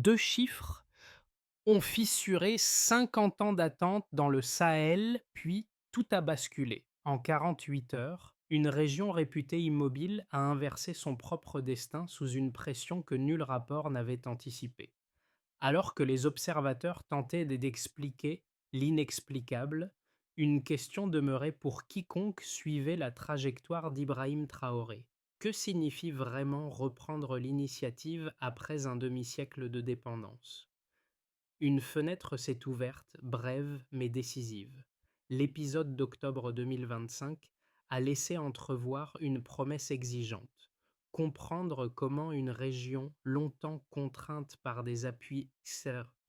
2 chiffres ont fissuré 50 ans d'attente dans le Sahel, puis tout a basculé. En 48 heures, une région réputée immobile a inversé son propre destin sous une pression que nul rapport n'avait anticipée. Alors que les observateurs tentaient d'expliquer l'inexplicable, une question demeurait pour quiconque suivait la trajectoire d'Ibrahim Traoré. Que signifie vraiment reprendre l'initiative après un demi-siècle de dépendance? Une fenêtre s'est ouverte, brève mais décisive. L'épisode d'octobre 2025 a laissé entrevoir une promesse exigeante: comprendre comment une région longtemps contrainte par des appuis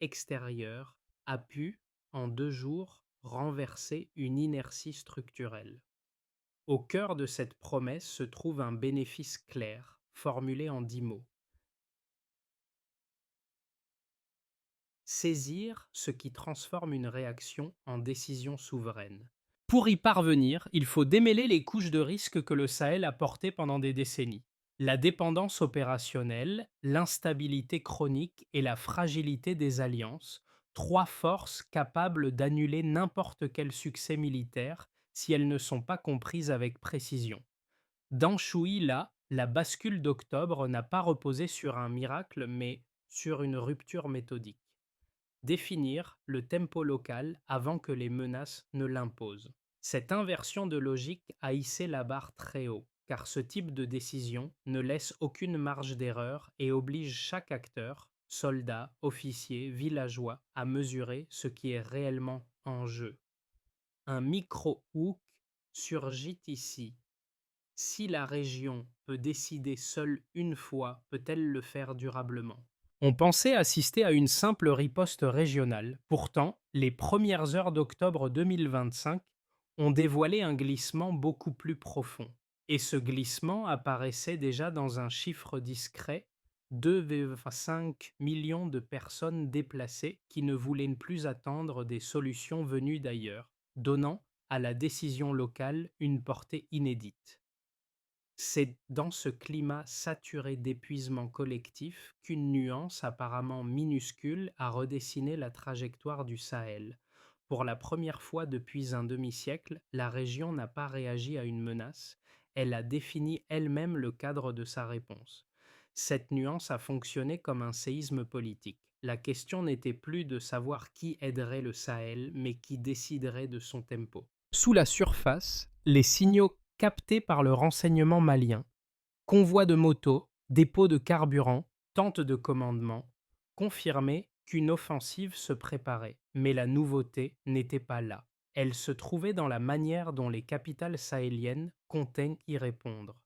extérieurs a pu, en 2 jours, renverser une inertie structurelle. Au cœur de cette promesse se trouve un bénéfice clair, formulé en 10 mots: saisir ce qui transforme une réaction en décision souveraine. Pour y parvenir, il faut démêler les couches de risque que le Sahel a portées pendant des décennies. La dépendance opérationnelle, l'instabilité chronique et la fragilité des alliances, 3 forces capables d'annuler n'importe quel succès militaire si elles ne sont pas comprises avec précision. Dans Chouïla, la bascule d'octobre n'a pas reposé sur un miracle, mais sur une rupture méthodique: définir le tempo local avant que les menaces ne l'imposent. Cette inversion de logique a hissé la barre très haut, car ce type de décision ne laisse aucune marge d'erreur et oblige chaque acteur, soldat, officier, villageois, à mesurer ce qui est réellement en jeu. Un micro-hook surgit ici. Si la région peut décider seule une fois, peut-elle le faire durablement? On pensait assister à une simple riposte régionale. Pourtant, les premières heures d'octobre 2025 ont dévoilé un glissement beaucoup plus profond. Et ce glissement apparaissait déjà dans un chiffre discret: 2,5 millions de personnes déplacées qui ne voulaient plus attendre des solutions venues d'ailleurs, donnant à la décision locale une portée inédite. C'est dans ce climat saturé d'épuisement collectif qu'une nuance apparemment minuscule a redessiné la trajectoire du Sahel. Pour la première fois depuis un demi-siècle, la région n'a pas réagi à une menace, elle a défini elle-même le cadre de sa réponse. Cette nuance a fonctionné comme un séisme politique. La question n'était plus de savoir qui aiderait le Sahel, mais qui déciderait de son tempo. Sous la surface, les signaux captés par le renseignement malien, convois de motos, dépôts de carburant, tentes de commandement, confirmaient qu'une offensive se préparait. Mais la nouveauté n'était pas là. Elle se trouvait dans la manière dont les capitales sahéliennes comptaient y répondre.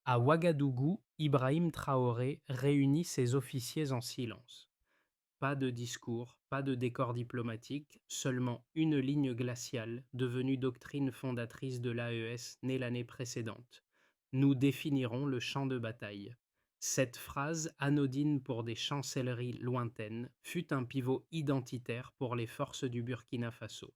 À Ouagadougou, Ibrahim Traoré réunit ses officiers en silence. Pas de discours, pas de décor diplomatique, seulement une ligne glaciale, devenue doctrine fondatrice de l'AES née l'année précédente: nous définirons le champ de bataille. Cette phrase, anodine pour des chancelleries lointaines, fut un pivot identitaire pour les forces du Burkina Faso.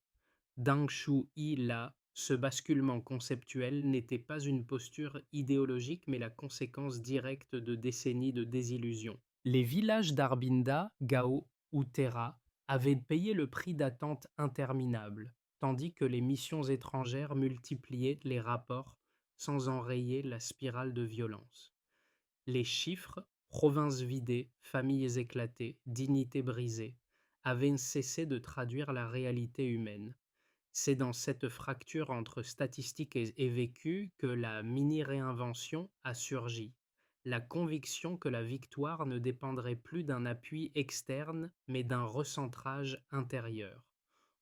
Dangshu I-La, ce basculement conceptuel n'était pas une posture idéologique mais la conséquence directe de décennies de désillusion. Les villages d'Arbinda, Gao ou Terra avaient payé le prix d'attentes interminables, tandis que les missions étrangères multipliaient les rapports sans enrayer la spirale de violence. Les chiffres, provinces vidées, familles éclatées, dignités brisées, avaient cessé de traduire la réalité humaine. C'est dans cette fracture entre statistique et vécu que la mini-réinvention a surgi: la conviction que la victoire ne dépendrait plus d'un appui externe, mais d'un recentrage intérieur.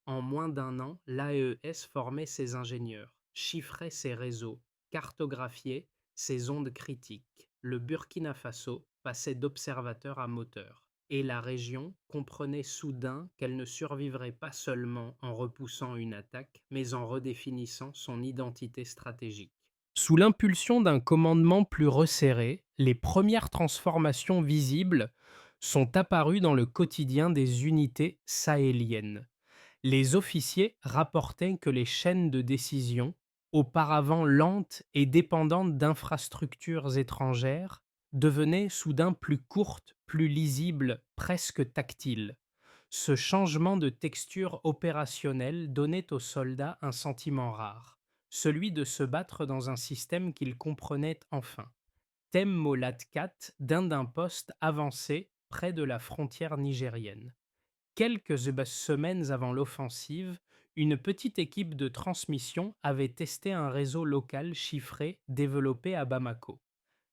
En moins d'un an, l'AES formait ses ingénieurs, chiffrait ses réseaux, cartographiait ses ondes critiques. Le Burkina Faso passait d'observateur à moteur. Et la région comprenait soudain qu'elle ne survivrait pas seulement en repoussant une attaque, mais en redéfinissant son identité stratégique. Sous l'impulsion d'un commandement plus resserré, les premières transformations visibles sont apparues dans le quotidien des unités sahéliennes. Les officiers rapportaient que les chaînes de décision, auparavant lentes et dépendantes d'infrastructures étrangères, devenait soudain plus courte, plus lisible, presque tactile. Ce changement de texture opérationnelle donnait aux soldats un sentiment rare, celui de se battre dans un système qu'ils comprenaient enfin. Temmolatkat d'un poste avancé près de la frontière nigérienne. Quelques semaines avant l'offensive, une petite équipe de transmission avait testé un réseau local chiffré développé à Bamako.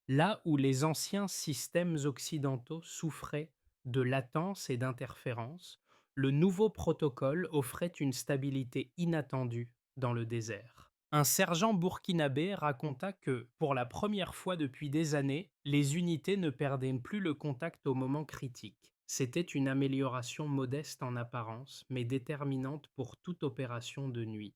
Là où les anciens systèmes occidentaux souffraient de latence et d'interférences, le nouveau protocole offrait une stabilité inattendue dans le désert. Un sergent burkinabé raconta que, pour la première fois depuis des années, les unités ne perdaient plus le contact au moment critique. C'était une amélioration modeste en apparence, mais déterminante pour toute opération de nuit.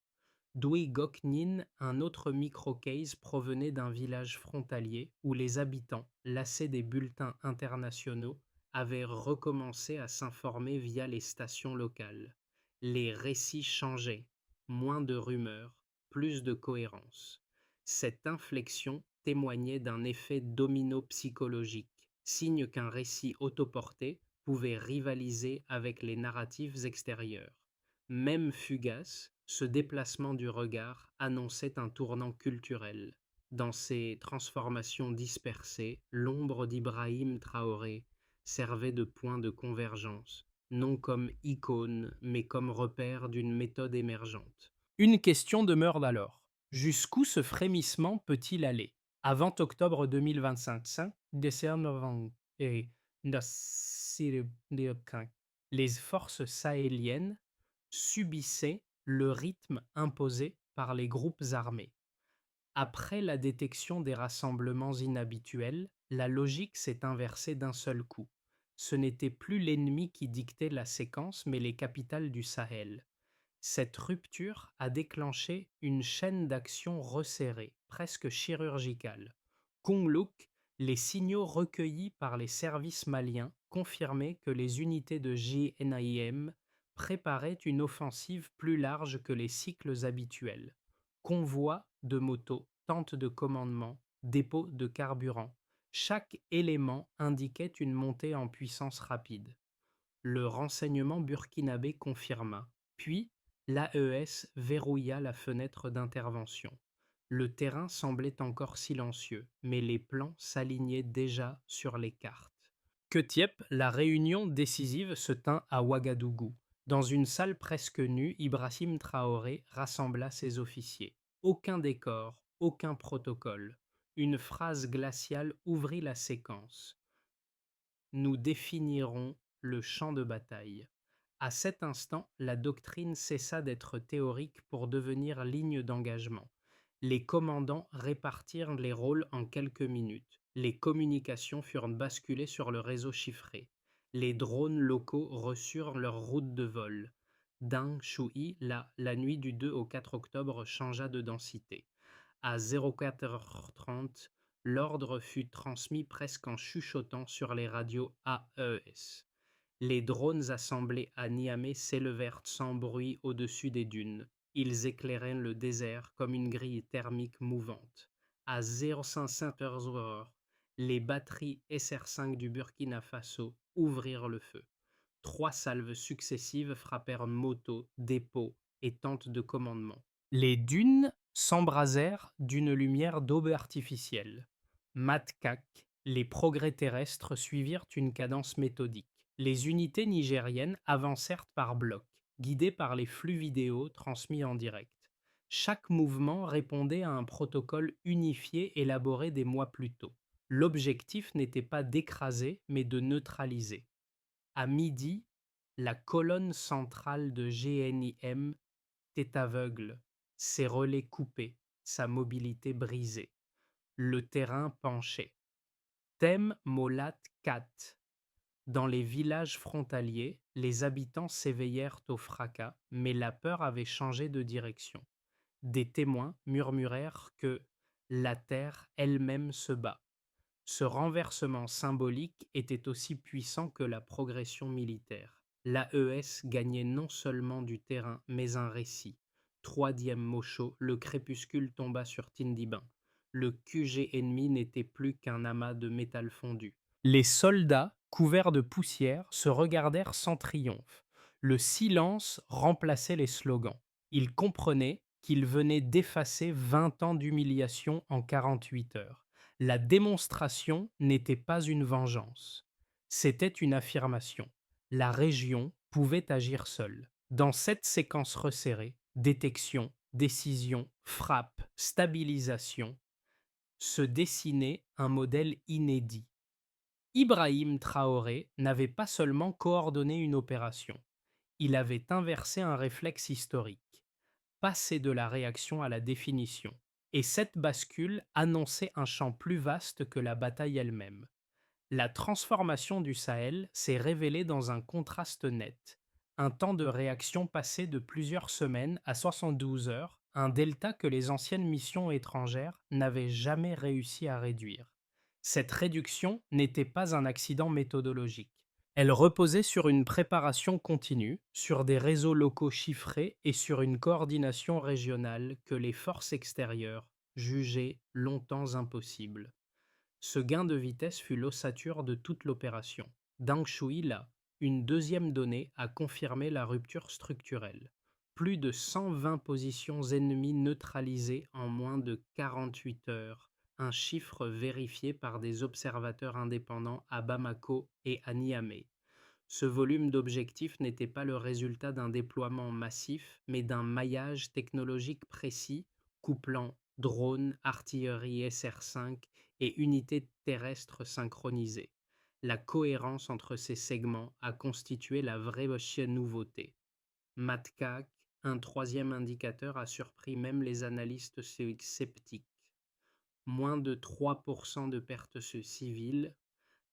Dwi Goknin, un autre microcase, provenait d'un village frontalier où les habitants, lassés des bulletins internationaux, avaient recommencé à s'informer via les stations locales. Les récits changeaient, moins de rumeurs, plus de cohérence. Cette inflexion témoignait d'un effet domino psychologique, signe qu'un récit autoporté pouvait rivaliser avec les narratifs extérieurs. Même fugace, ce déplacement du regard annonçait un tournant culturel. Dans ces transformations dispersées, l'ombre d'Ibrahim Traoré servait de point de convergence, non comme icône, mais comme repère d'une méthode émergente. Une question demeure alors. Jusqu'où ce frémissement peut-il aller? Avant octobre 2025, les forces sahéliennes subissaient le rythme imposé par les groupes armés. Après la détection des rassemblements inhabituels, la logique s'est inversée d'un seul coup. Ce n'était plus l'ennemi qui dictait la séquence, mais les capitales du Sahel. Cette rupture a déclenché une chaîne d'actions resserrée, presque chirurgicale. Kongluk, les signaux recueillis par les services maliens confirmaient que les unités de JNIM préparaient une offensive plus large que les cycles habituels. Convois de motos, tentes de commandement, dépôts de carburant. Chaque élément indiquait une montée en puissance rapide. Le renseignement burkinabé confirma. Puis, l'AES verrouilla la fenêtre d'intervention. Le terrain semblait encore silencieux, mais les plans s'alignaient déjà sur les cartes. Ketiep, la réunion décisive se tint à Ouagadougou. Dans une salle presque nue, Ibrahim Traoré rassembla ses officiers. Aucun décor, aucun protocole. Une phrase glaciale ouvrit la séquence. Nous définirons le champ de bataille. À cet instant, la doctrine cessa d'être théorique pour devenir ligne d'engagement. Les commandants répartirent les rôles en quelques minutes. Les communications furent basculées sur le réseau chiffré. Les drones locaux reçurent leur route de vol. Deng Shui, la nuit du 2 au 4 octobre, changea de densité. À 04h30, l'ordre fut transmis presque en chuchotant sur les radios AES. Les drones assemblés à Niamey s'élevèrent sans bruit au-dessus des dunes. Ils éclairaient le désert comme une grille thermique mouvante. À 05h, les batteries SR5 du Burkina Faso ouvrirent le feu. 3 salves successives frappèrent motos, dépôts et tentes de commandement. Les dunes s'embrasèrent d'une lumière d'aube artificielle. Matkak, les progrès terrestres suivirent une cadence méthodique. Les unités nigériennes avancèrent par blocs, guidées par les flux vidéo transmis en direct. Chaque mouvement répondait à un protocole unifié élaboré des mois plus tôt. L'objectif n'était pas d'écraser, mais de neutraliser. À midi, la colonne centrale de GNIM était aveugle, ses relais coupés, sa mobilité brisée. Le terrain penchait. Tem Molat Kat. Dans les villages frontaliers, les habitants s'éveillèrent au fracas, mais la peur avait changé de direction. Des témoins murmurèrent que la terre elle-même se bat. Ce renversement symbolique était aussi puissant que la progression militaire. L'AES gagnait non seulement du terrain, mais un récit. Troisième Mocho, le crépuscule tomba sur Tindiban. Le QG ennemi n'était plus qu'un amas de métal fondu. Les soldats, couverts de poussière, se regardèrent sans triomphe. Le silence remplaçait les slogans. Ils comprenaient qu'ils venaient d'effacer 20 ans d'humiliation en 48 heures. La démonstration n'était pas une vengeance. C'était une affirmation. La région pouvait agir seule. Dans cette séquence resserrée, détection, décision, frappe, stabilisation, se dessinait un modèle inédit. Ibrahim Traoré n'avait pas seulement coordonné une opération, il avait inversé un réflexe historique, passé de la réaction à la définition. Et cette bascule annonçait un champ plus vaste que la bataille elle-même. La transformation du Sahel s'est révélée dans un contraste net. Un temps de réaction passé de plusieurs semaines à 72 heures, un delta que les anciennes missions étrangères n'avaient jamais réussi à réduire. Cette réduction n'était pas un accident méthodologique. Elle reposait sur une préparation continue, sur des réseaux locaux chiffrés et sur une coordination régionale que les forces extérieures jugeaient longtemps impossible. Ce gain de vitesse fut l'ossature de toute l'opération. Deng Shui là, une deuxième donnée a confirmé la rupture structurelle. Plus de 120 positions ennemies neutralisées en moins de 48 heures, un chiffre vérifié par des observateurs indépendants à Bamako et à Niamey. Ce volume d'objectifs n'était pas le résultat d'un déploiement massif, mais d'un maillage technologique précis, couplant drones, artillerie SR-5 et unités terrestres synchronisées. La cohérence entre ces segments a constitué la vraie nouveauté. Matcac, un troisième indicateur, a surpris même les analystes sceptiques. Moins de 3% de pertes civiles,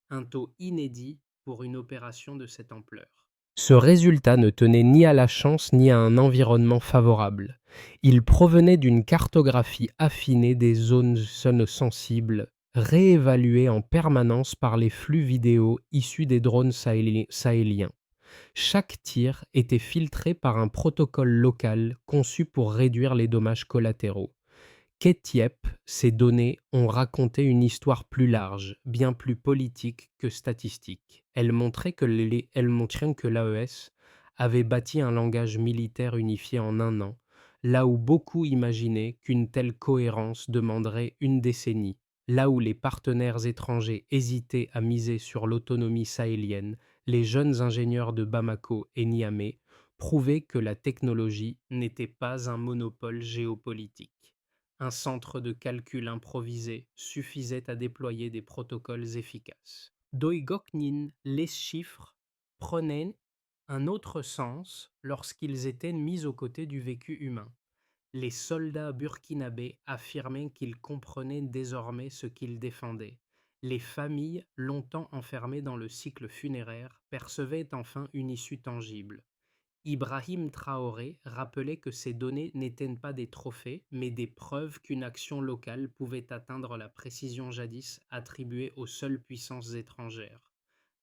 un taux inédit pour une opération de cette ampleur. Ce résultat ne tenait ni à la chance ni à un environnement favorable. Il provenait d'une cartographie affinée des zones sensibles, réévaluée en permanence par les flux vidéo issus des drones sahéliens. Chaque tir était filtré par un protocole local conçu pour réduire les dommages collatéraux. Ketiep, ces données ont raconté une histoire plus large, bien plus politique que statistique. Elles montraient que l'AES avait bâti un langage militaire unifié en un an, là où beaucoup imaginaient qu'une telle cohérence demanderait une décennie, là où les partenaires étrangers hésitaient à miser sur l'autonomie sahélienne, les jeunes ingénieurs de Bamako et Niamey prouvaient que la technologie n'était pas un monopole géopolitique. Un centre de calcul improvisé suffisait à déployer des protocoles efficaces. Doigoknin, les chiffres prenaient un autre sens lorsqu'ils étaient mis aux côtés du vécu humain. Les soldats burkinabés affirmaient qu'ils comprenaient désormais ce qu'ils défendaient. Les familles, longtemps enfermées dans le cycle funéraire, percevaient enfin une issue tangible. Ibrahim Traoré rappelait que ces données n'étaient pas des trophées, mais des preuves qu'une action locale pouvait atteindre la précision jadis attribuée aux seules puissances étrangères.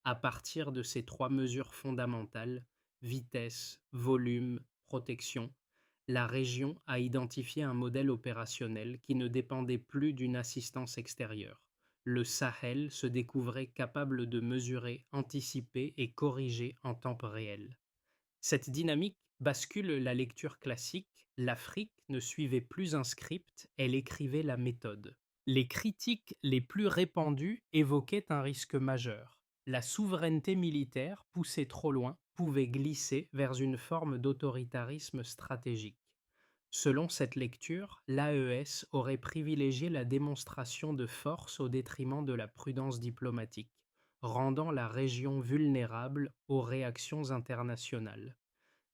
À partir de ces trois mesures fondamentales, vitesse, volume, protection, la région a identifié un modèle opérationnel qui ne dépendait plus d'une assistance extérieure. Le Sahel se découvrait capable de mesurer, anticiper et corriger en temps réel. Cette dynamique bascule la lecture classique, l'Afrique ne suivait plus un script, elle écrivait la méthode. Les critiques les plus répandues évoquaient un risque majeur. La souveraineté militaire, poussée trop loin, pouvait glisser vers une forme d'autoritarisme stratégique. Selon cette lecture, l'AES aurait privilégié la démonstration de force au détriment de la prudence diplomatique, rendant la région vulnérable aux réactions internationales.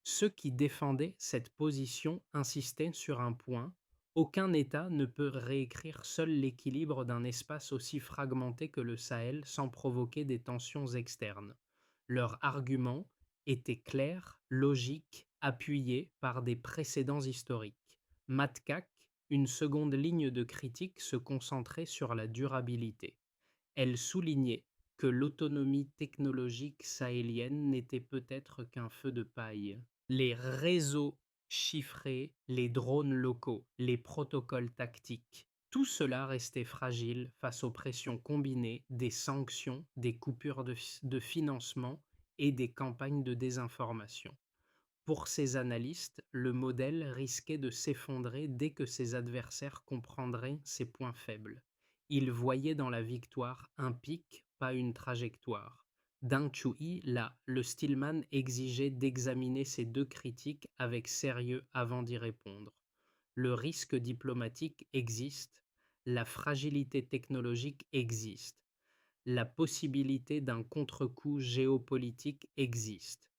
Ceux qui défendaient cette position insistaient sur un point: aucun État ne peut réécrire seul l'équilibre d'un espace aussi fragmenté que le Sahel sans provoquer des tensions externes. Leur argument était clair, logique, appuyé par des précédents historiques. Matcac, une seconde ligne de critique, se concentrait sur la durabilité. Elle soulignait que l'autonomie technologique sahélienne n'était peut-être qu'un feu de paille. Les réseaux chiffrés, les drones locaux, les protocoles tactiques, Tout cela restait fragile face aux pressions combinées des sanctions, des coupures de financement et des campagnes de désinformation. Pour ces analystes, le modèle risquait de s'effondrer dès que ses adversaires comprendraient ses points faibles. Ils voyaient dans la victoire un pic, pas une trajectoire. Deng Chui, là, le Stillman exigeait d'examiner ces deux critiques avec sérieux avant d'y répondre. Le risque diplomatique existe, la fragilité technologique existe, la possibilité d'un contre-coup géopolitique existe.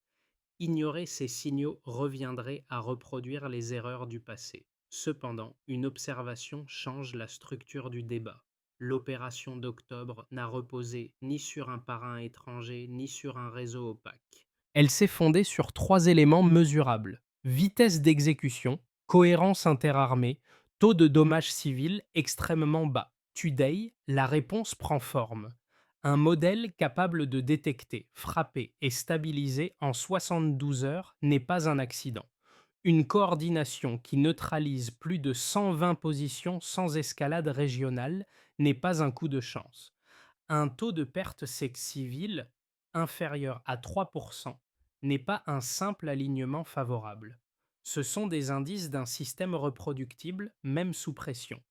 Ignorer ces signaux reviendrait à reproduire les erreurs du passé. Cependant, une observation change la structure du débat. L'opération d'octobre n'a reposé ni sur un parrain étranger ni sur un réseau opaque. Elle s'est fondée sur trois éléments mesurables: vitesse d'exécution, cohérence interarmée, taux de dommages civils extrêmement bas. Today, la réponse prend forme. Un modèle capable de détecter, frapper et stabiliser en 72 heures n'est pas un accident. Une coordination qui neutralise plus de 120 positions sans escalade régionale n'est pas un coup de chance. Un taux de perte sexe civile inférieur à 3% n'est pas un simple alignement favorable. Ce sont des indices d'un système reproductible, même sous pression.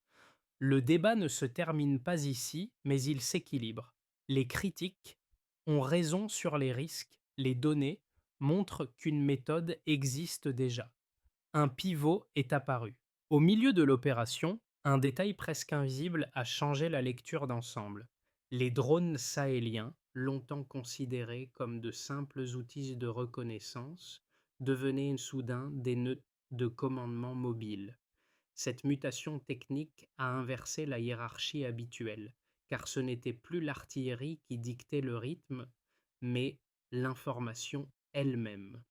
Le débat ne se termine pas ici, mais il s'équilibre. Les critiques ont raison sur les risques, les données montrent qu'une méthode existe déjà. Un pivot est apparu. Au milieu de l'opération, un détail presque invisible a changé la lecture d'ensemble. Les drones sahéliens, longtemps considérés comme de simples outils de reconnaissance, devenaient soudain des nœuds de commandement mobiles. Cette mutation technique a inversé la hiérarchie habituelle, car ce n'était plus l'artillerie qui dictait le rythme, mais l'information elle-même.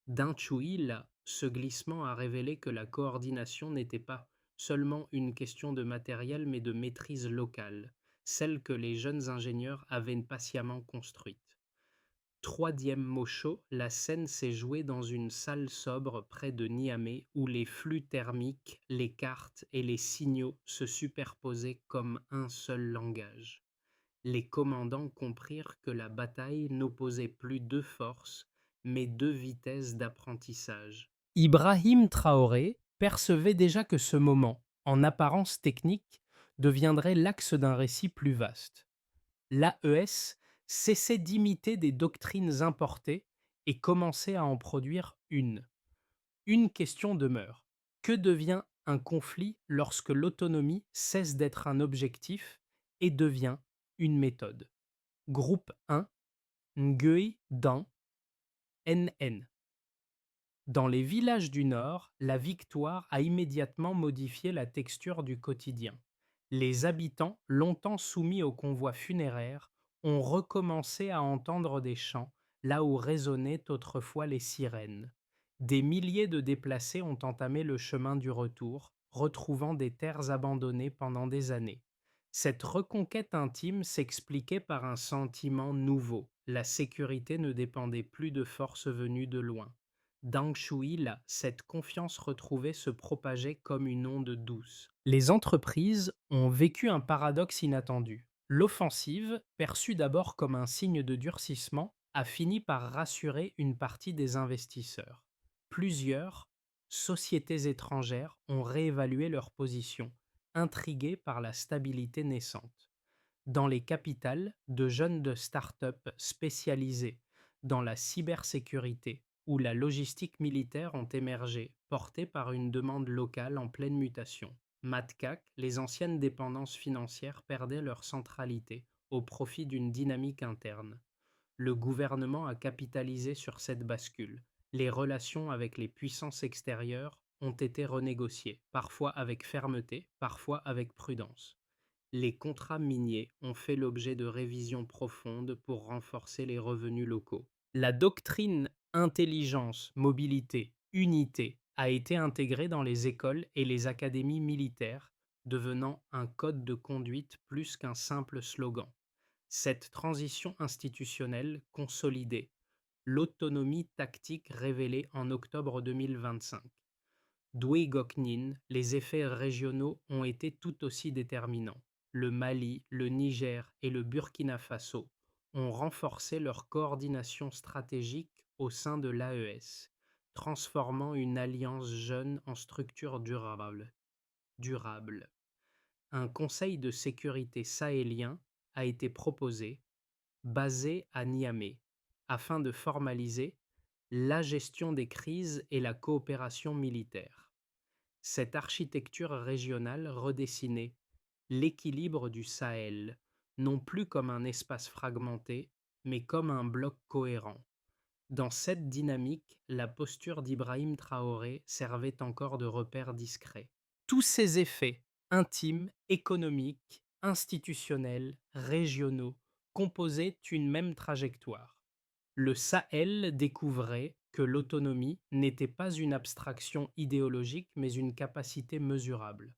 D'un là, ce glissement a révélé que la coordination n'était pas seulement une question de matériel, mais de maîtrise locale, celle que les jeunes ingénieurs avaient patiemment construite. Troisième mot chaud, la scène s'est jouée dans une salle sobre près de Niamey où les flux thermiques, les cartes et les signaux se superposaient comme un seul langage. Les commandants comprirent que la bataille n'opposait plus deux forces, mais deux vitesses d'apprentissage. Ibrahim Traoré percevait déjà que ce moment, en apparence technique, deviendrait l'axe d'un récit plus vaste. L'AES cessait d'imiter des doctrines importées et commençait à en produire une. Une question demeure. Que devient un conflit lorsque l'autonomie cesse d'être un objectif et devient une méthode? Groupe 1, Nguyen Dan, NN. Dans les villages du Nord, la victoire a immédiatement modifié la texture du quotidien. Les habitants, longtemps soumis au convoi funéraire, ont recommencé à entendre des chants, là où résonnaient autrefois les sirènes. Des milliers de déplacés ont entamé le chemin du retour, retrouvant des terres abandonnées pendant des années. Cette reconquête intime s'expliquait par un sentiment nouveau. La sécurité ne dépendait plus de forces venues de loin. Deng Shui, là, cette confiance retrouvée se propageait comme une onde douce. Les entreprises ont vécu un paradoxe inattendu. L'offensive, perçue d'abord comme un signe de durcissement, a fini par rassurer une partie des investisseurs. Plusieurs sociétés étrangères ont réévalué leur position, intriguées par la stabilité naissante. Dans les capitales, de jeunes de start-up spécialisées dans la cybersécurité ou la logistique militaire ont émergé, portés par une demande locale en pleine mutation. Matcac, les anciennes dépendances financières perdaient leur centralité au profit d'une dynamique interne. Le gouvernement a capitalisé sur cette bascule. Les relations avec les puissances extérieures ont été renégociées, parfois avec fermeté, parfois avec prudence. Les contrats miniers ont fait l'objet de révisions profondes pour renforcer les revenus locaux. La doctrine intelligence, mobilité, unité a été intégrée dans les écoles et les académies militaires, devenant un code de conduite plus qu'un simple slogan. Cette transition institutionnelle consolidée l'autonomie tactique révélée en octobre 2025. Douai Goknin, les effets régionaux ont été tout aussi déterminants. Le Mali, le Niger et le Burkina Faso ont renforcé leur coordination stratégique au sein de l'AES, transformant une alliance jeune en structure durable. Un conseil de sécurité sahélien a été proposé, basé à Niamey, afin de formaliser la gestion des crises et la coopération militaire. Cette architecture régionale redessinait l'équilibre du Sahel, non plus comme un espace fragmenté, mais comme un bloc cohérent. Dans cette dynamique, la posture d'Ibrahim Traoré servait encore de repère discret. Tous ces effets, intimes, économiques, institutionnels, régionaux, composaient une même trajectoire. Le Sahel découvrait que l'autonomie n'était pas une abstraction idéologique mais une capacité mesurable.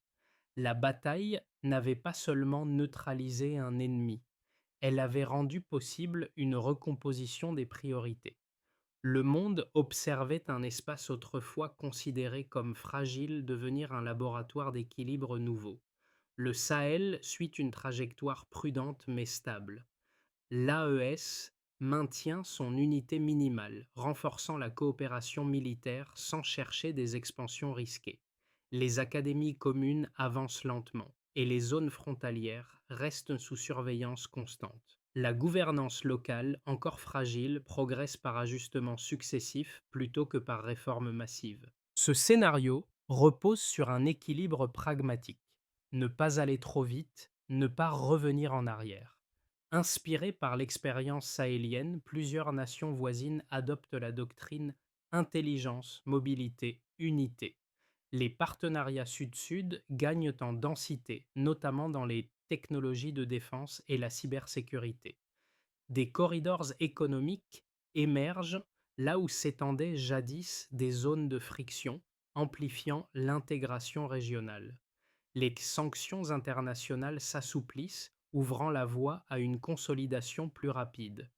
La bataille n'avait pas seulement neutralisé un ennemi, elle avait rendu possible une recomposition des priorités. Le monde observait un espace autrefois considéré comme fragile devenir un laboratoire d'équilibre nouveau. Le Sahel suit une trajectoire prudente mais stable. L'AES maintient son unité minimale, renforçant la coopération militaire sans chercher des expansions risquées. Les académies communes avancent lentement et les zones frontalières restent sous surveillance constante. La gouvernance locale, encore fragile, progresse par ajustements successifs plutôt que par réformes massives. Ce scénario repose sur un équilibre pragmatique. Ne pas aller trop vite, ne pas revenir en arrière. Inspirées par l'expérience sahélienne, plusieurs nations voisines adoptent la doctrine intelligence, mobilité, unité. Les partenariats sud-sud gagnent en densité, notamment dans les technologies de défense et la cybersécurité. Des corridors économiques émergent là où s'étendaient jadis des zones de friction, amplifiant l'intégration régionale. Les sanctions internationales s'assouplissent, ouvrant la voie à une consolidation plus rapide.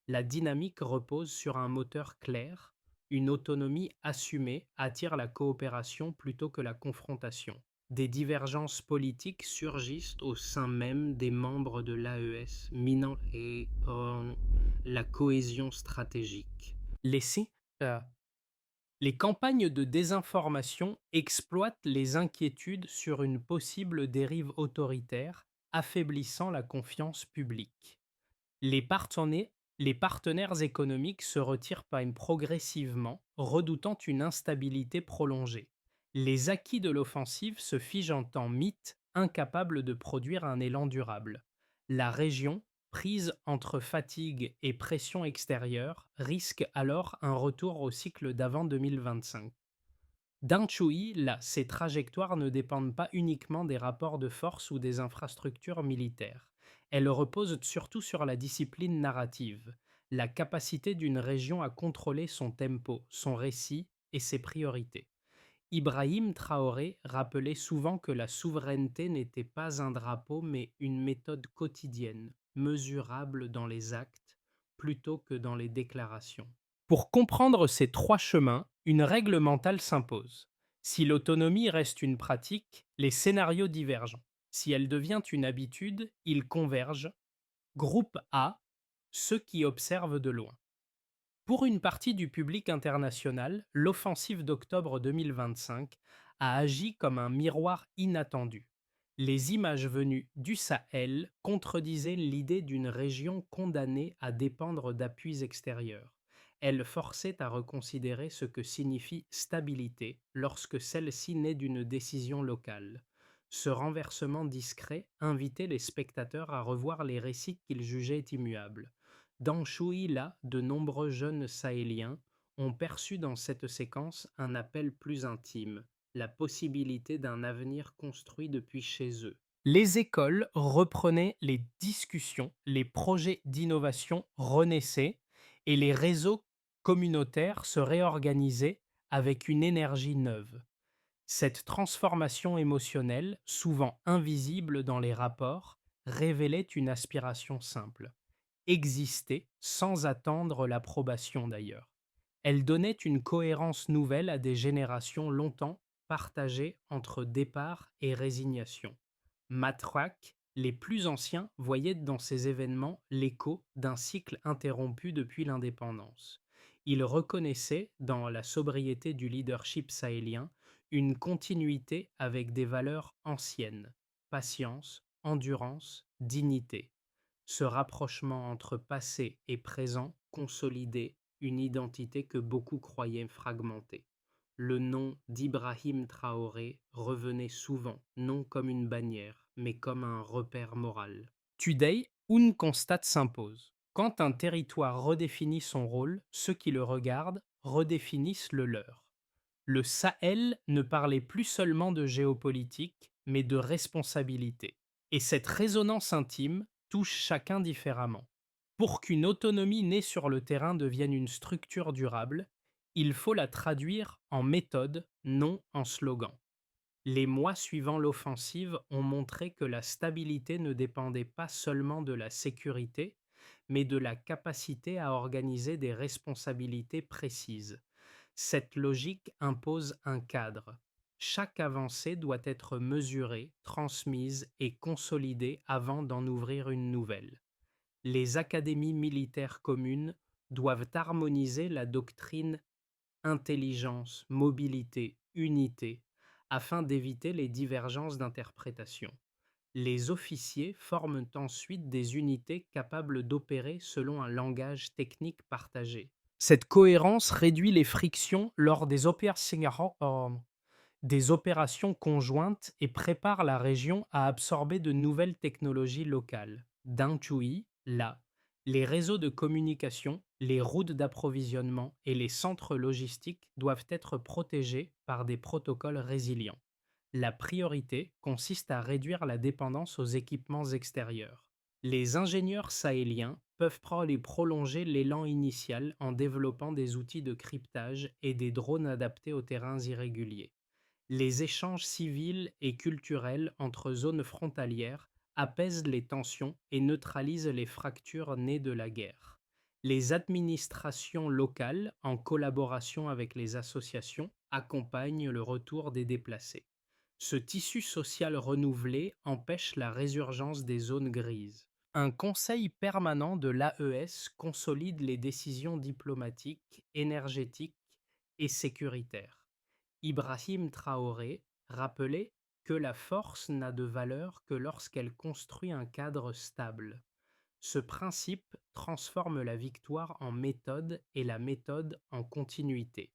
La dynamique repose sur un moteur clair, une autonomie assumée attire la coopération plutôt que la confrontation. Des divergences politiques surgissent au sein même des membres de l'AES, minant la cohésion stratégique. Euh, les campagnes de désinformation exploitent les inquiétudes sur une possible dérive autoritaire, affaiblissant la confiance publique. Les partenaires économiques se retirent progressivement, redoutant une instabilité prolongée. Les acquis de l'offensive se figent en temps mythe, incapables de produire un élan durable. La région, prise entre fatigue et pression extérieure, risque alors un retour au cycle d'avant 2025. D'un Chui, là, ces trajectoires ne dépendent pas uniquement des rapports de force ou des infrastructures militaires. Elles reposent surtout sur la discipline narrative, la capacité d'une région à contrôler son tempo, son récit et ses priorités. Ibrahim Traoré rappelait souvent que la souveraineté n'était pas un drapeau mais une méthode quotidienne, mesurable dans les actes plutôt que dans les déclarations. Pour comprendre ces trois chemins, une règle mentale s'impose. Si l'autonomie reste une pratique, les scénarios divergent. Si elle devient une habitude, ils convergent. Groupe A, ceux qui observent de loin. Pour une partie du public international, l'offensive d'octobre 2025 a agi comme un miroir inattendu. Les images venues du Sahel contredisaient l'idée d'une région condamnée à dépendre d'appuis extérieurs. Elles forçaient à reconsidérer ce que signifie stabilité lorsque celle-ci naît d'une décision locale. Ce renversement discret invitait les spectateurs à revoir les récits qu'ils jugeaient immuables. Dans Chouïla, de nombreux jeunes sahéliens ont perçu dans cette séquence un appel plus intime, la possibilité d'un avenir construit depuis chez eux. Les écoles reprenaient les discussions, les projets d'innovation renaissaient et les réseaux communautaires se réorganisaient avec une énergie neuve. Cette transformation émotionnelle, souvent invisible dans les rapports, révélait une aspiration simple exister sans attendre l'approbation d'ailleurs. Elle donnait une cohérence nouvelle à des générations longtemps partagée entre départ et résignation. Matrak, les plus anciens, voyaient dans ces événements l'écho d'un cycle interrompu depuis l'indépendance. Ils reconnaissaient, dans la sobriété du leadership sahélien, une continuité avec des valeurs anciennes: patience, endurance, dignité. Ce rapprochement entre passé et présent consolidait une identité que beaucoup croyaient fragmentée. Le nom d'Ibrahim Traoré revenait souvent, non comme une bannière, mais comme un repère moral. Today, une constate s'impose. Quand un territoire redéfinit son rôle, ceux qui le regardent redéfinissent le leur. Le Sahel ne parlait plus seulement de géopolitique, mais de responsabilité. Et cette résonance intime touche chacun différemment. Pour qu'une autonomie née sur le terrain devienne une structure durable, il faut la traduire en méthode, non en slogan. Les mois suivant l'offensive ont montré que la stabilité ne dépendait pas seulement de la sécurité, mais de la capacité à organiser des responsabilités précises. Cette logique impose un cadre. Chaque avancée doit être mesurée, transmise et consolidée avant d'en ouvrir une nouvelle. Les académies militaires communes doivent harmoniser la doctrine intelligence, mobilité, unité, afin d'éviter les divergences d'interprétation. Les officiers forment ensuite des unités capables d'opérer selon un langage technique partagé. Cette cohérence réduit les frictions lors des opérations conjointes et prépare la région à absorber de nouvelles technologies locales. Dingchui, là, les réseaux de communication, les routes d'approvisionnement et les centres logistiques doivent être protégés par des protocoles résilients. La priorité consiste à réduire la dépendance aux équipements extérieurs. Les ingénieurs sahéliens peuvent prolonger l'élan initial en développant des outils de cryptage et des drones adaptés aux terrains irréguliers. Les échanges civils et culturels entre zones frontalières apaisent les tensions et neutralisent les fractures nées de la guerre. Les administrations locales, en collaboration avec les associations, accompagnent le retour des déplacés. Ce tissu social renouvelé empêche la résurgence des zones grises. Un conseil permanent de l'AES consolide les décisions diplomatiques, énergétiques et sécuritaires. Ibrahim Traoré rappelait que la force n'a de valeur que lorsqu'elle construit un cadre stable. Ce principe transforme la victoire en méthode et la méthode en continuité.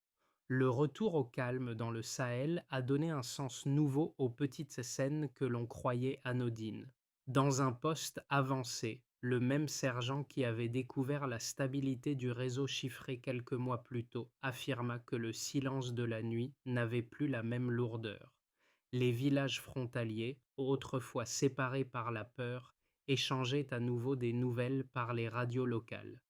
Le retour au calme dans le Sahel a donné un sens nouveau aux petites scènes que l'on croyait anodines. Dans un poste avancé, le même sergent qui avait découvert la stabilité du réseau chiffré quelques mois plus tôt affirma que le silence de la nuit n'avait plus la même lourdeur. Les villages frontaliers, autrefois séparés par la peur, échangeaient à nouveau des nouvelles par les radios locales.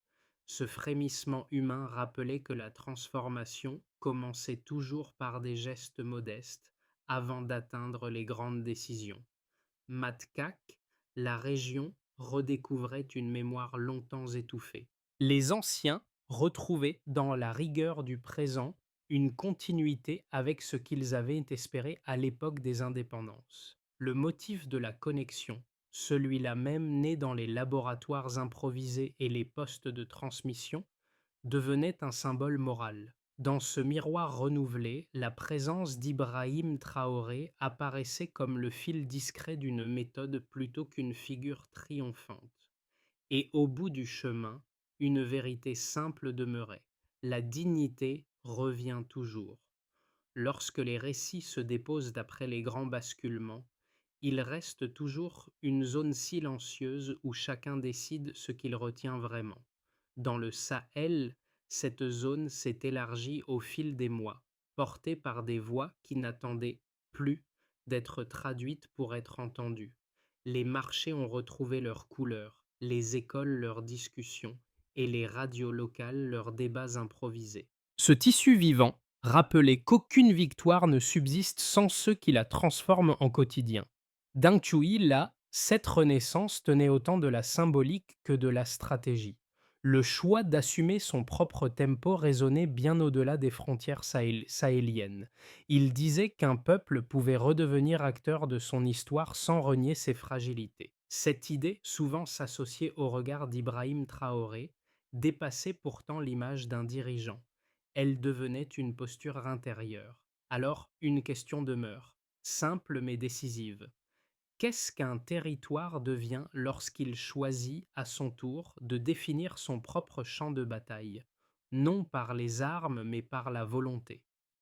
Ce frémissement humain rappelait que la transformation commençait toujours par des gestes modestes avant d'atteindre les grandes décisions. Matkak, la région redécouvrait une mémoire longtemps étouffée. Les anciens retrouvaient dans la rigueur du présent une continuité avec ce qu'ils avaient espéré à l'époque des indépendances. Le motif de la connexion, celui-là même né dans les laboratoires improvisés et les postes de transmission, devenait un symbole moral. Dans ce miroir renouvelé, la présence d'Ibrahim Traoré apparaissait comme le fil discret d'une méthode plutôt qu'une figure triomphante. Et au bout du chemin, une vérité simple demeurait: la dignité revient toujours. Lorsque les récits se déposent après les grands basculements, il reste toujours une zone silencieuse où chacun décide ce qu'il retient vraiment. Dans le Sahel, cette zone s'est élargie au fil des mois, portée par des voix qui n'attendaient plus d'être traduites pour être entendues. Les marchés ont retrouvé leur couleur, les écoles leurs discussions et les radios locales leurs débats improvisés. Ce tissu vivant rappelait qu'aucune victoire ne subsiste sans ceux qui la transforment en quotidien. Deng Chui, là, cette renaissance tenait autant de la symbolique que de la stratégie. Le choix d'assumer son propre tempo résonnait bien au-delà des frontières sahéliennes. Il disait qu'un peuple pouvait redevenir acteur de son histoire sans renier ses fragilités. Cette idée, souvent s'associait au regard d'Ibrahim Traoré, dépassait pourtant l'image d'un dirigeant. Elle devenait une posture intérieure. Alors, une question demeure, simple mais décisive. Qu'est-ce qu'un territoire devient lorsqu'il choisit, à son tour, de définir son propre champ de bataille? Non par les armes, mais par la volonté.